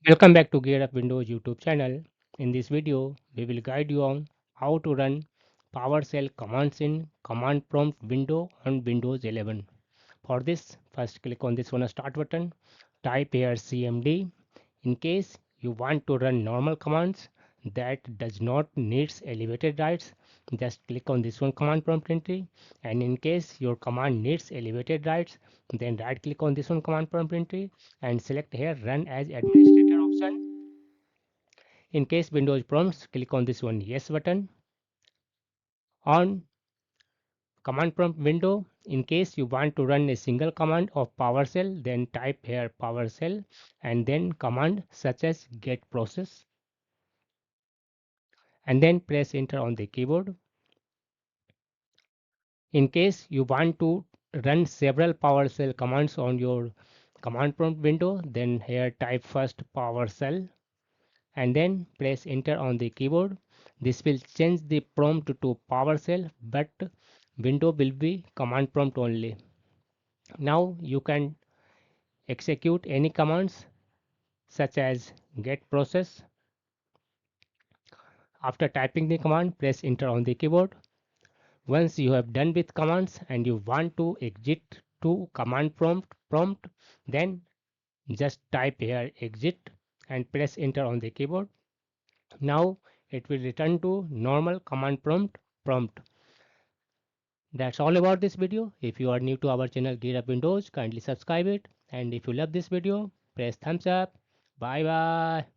Welcome back to GearUpWindows YouTube channel. In this video, we will guide you on how to run PowerShell commands in Command Prompt window on Windows 11. For this, first click on this one start button, type here CMD. In case you want to run normal commands that does not needs elevated writes, just click on this one command prompt entry, and in case your command needs elevated writes, then right click on this one command prompt entry and select here run as administrator option. In case Windows prompts, click on this one yes button. On command prompt window, in case you want to run a single command of PowerShell, then type here PowerShell and then command such as get process and then press enter on the keyboard. In case you want to run several PowerShell commands on your command prompt window, then here type first PowerShell and then press enter on the keyboard. This will change the prompt to PowerShell, but window will be command prompt only. Now you can execute any commands such as get process. After typing the command, press enter on the keyboard. Once you have done with commands and you want to exit to command prompt, then just type here exit and press enter on the keyboard. Now it will return to normal command prompt. That's all about this video. If you are new to our channel Gear Up Windows, kindly subscribe it, and if you love this video, press thumbs up. Bye bye.